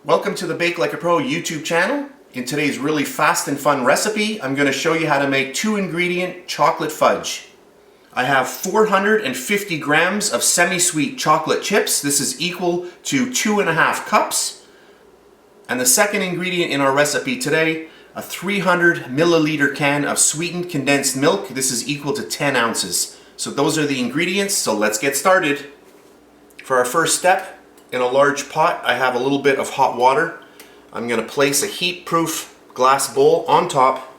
Welcome to the Bake Like a Pro YouTube channel. In today's really fast and fun recipe, I'm going to show you how to make 2-ingredient chocolate fudge. I have 450 grams of semi-sweet chocolate chips. This is equal to 2.5 cups. And the second ingredient in our recipe today, a 300 milliliter can of sweetened condensed milk. This is equal to 10 ounces. So those are the ingredients, so let's get started. For our first step, in a large pot, I have a little bit of hot water. I'm going to place a heat-proof glass bowl on top.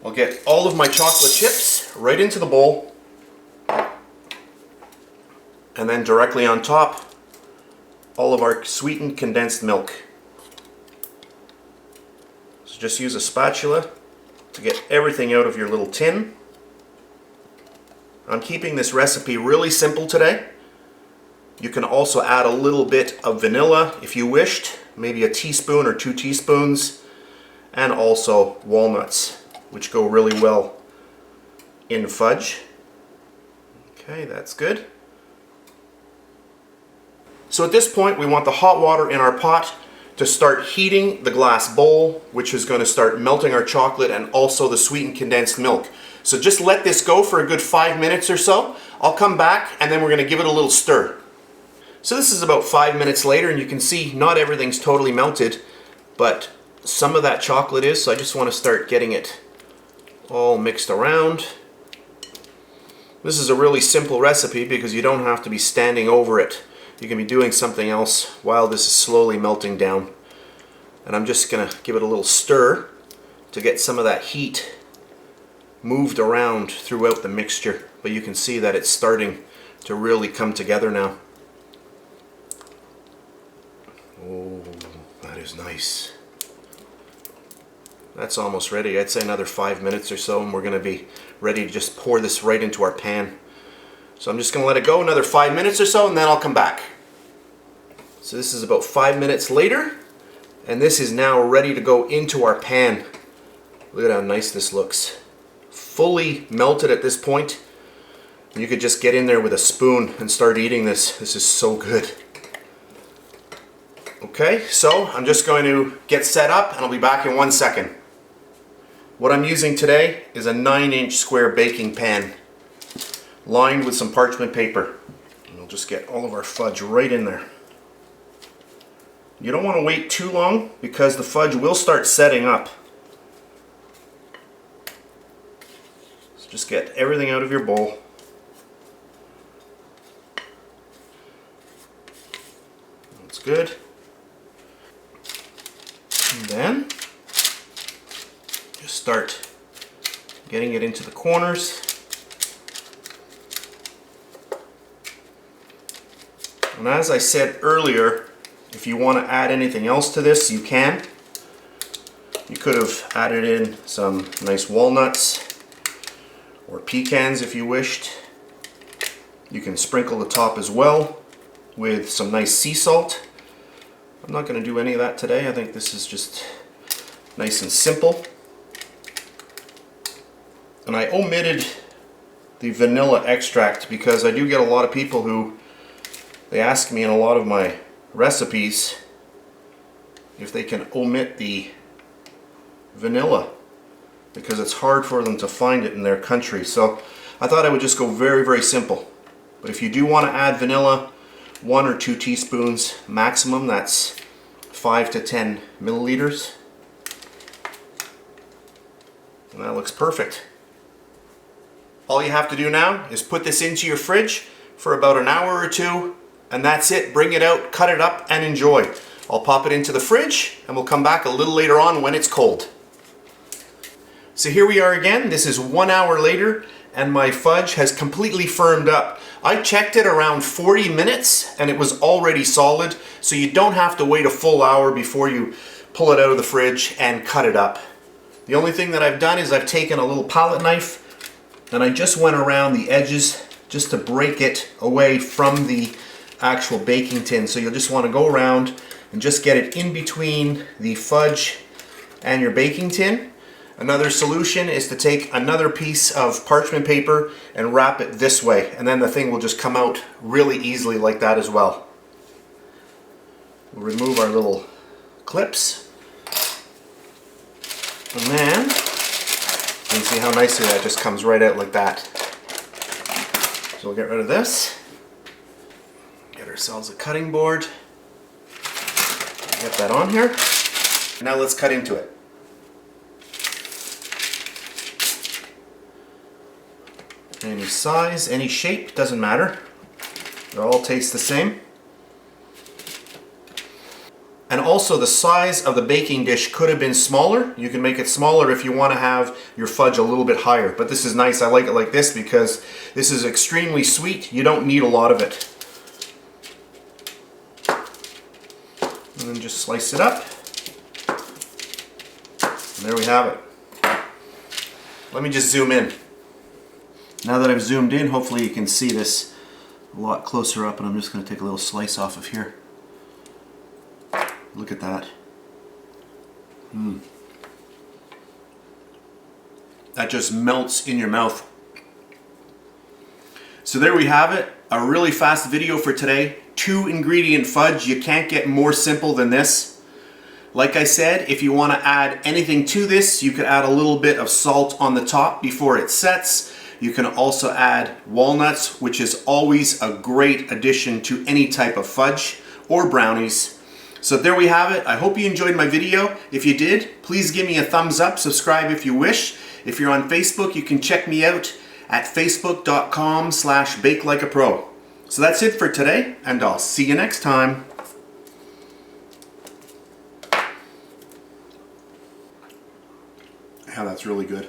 I'll get all of my chocolate chips right into the bowl. And then directly on top, all of our sweetened condensed milk. So just use a spatula to get everything out of your little tin. I'm keeping this recipe really simple today. You can also add a little bit of vanilla if you wished, maybe a teaspoon or 2 teaspoons, and also walnuts, which go really well in fudge. Okay, that's good. So at this point, we want the hot water in our pot to start heating the glass bowl, which is going to start melting our chocolate and also the sweetened condensed milk. So just let this go for a good 5 minutes or so. I'll come back and then we're going to give it a little stir. So this is about 5 minutes later, and you can see not everything's totally melted, but some of that chocolate is, so I just want to start getting it all mixed around. This is a really simple recipe because you don't have to be standing over it. You can be doing something else while this is slowly melting down. And I'm just going to give it a little stir to get some of that heat moved around throughout the mixture. But you can see that it's starting to really come together now. Oh, that is nice. That's almost ready. I'd say another 5 minutes or so and we're going to be ready to just pour this right into our pan. So I'm just going to let it go another 5 minutes or so and then I'll come back. So this is about 5 minutes later and this is now ready to go into our pan. Look at how nice this looks. Fully melted at this point. You could just get in there with a spoon and start eating this. This is so good. Okay, so I'm just going to get set up and I'll be back in 1 second. What I'm using today is a 9-inch square baking pan lined with some parchment paper. And we'll just get all of our fudge right in there. You don't want to wait too long because the fudge will start setting up. So just get everything out of your bowl. That's good. And then just start getting it into the corners. And as I said earlier, if you want to add anything else to this, you can. You could have added in some nice walnuts or pecans if you wished. You can sprinkle the top as well with some nice sea salt. I'm not going to do any of that today. I think this is just nice and simple. And I omitted the vanilla extract because I do get a lot of people who they ask me in a lot of my recipes if they can omit the vanilla because it's hard for them to find it in their country. So I thought I would just go very, very simple. But if you do want to add vanilla, 1 or 2 teaspoons maximum, that's 5 to 10 milliliters. And that looks perfect. All you have to do now is put this into your fridge for about an hour or 2, and that's it. Bring it out, cut it up, and enjoy. I'll pop it into the fridge, and we'll come back a little later on when it's cold. So here we are again. This is 1 hour later, and my fudge has completely firmed up. I checked it around 40 minutes and it was already solid, so you don't have to wait a full hour before you pull it out of the fridge and cut it up. The only thing that I've done is I've taken a little palette knife and I just went around the edges just to break it away from the actual baking tin. So you'll just want to go around and just get it in between the fudge and your baking tin. Another solution is to take another piece of parchment paper and wrap it this way, and then the thing will just come out really easily like that as well. We'll remove our little clips. And then, you can see how nicely that just comes right out like that. So we'll get rid of this. Get ourselves a cutting board. Get that on here. Now let's cut into it. Any size, any shape, doesn't matter. They all taste the same. And also the size of the baking dish could have been smaller. You can make it smaller if you want to have your fudge a little bit higher. But this is nice. I like it like this because this is extremely sweet. You don't need a lot of it. And then just slice it up. And there we have it. Let me just zoom in. Now that I've zoomed in, hopefully you can see this a lot closer up, and I'm just going to take a little slice off of here. Look at that. That just melts in your mouth. So there we have it. A really fast video for today. 2-ingredient fudge. You can't get more simple than this. Like I said, if you want to add anything to this, you could add a little bit of salt on the top before it sets. You can also add walnuts, which is always a great addition to any type of fudge or brownies. So there we have it. I hope you enjoyed my video. If you did, please give me a thumbs up, subscribe if you wish. If you're on Facebook, you can check me out at facebook.com/BakeLikeAPro. So that's it for today, and I'll see you next time. Yeah, that's really good.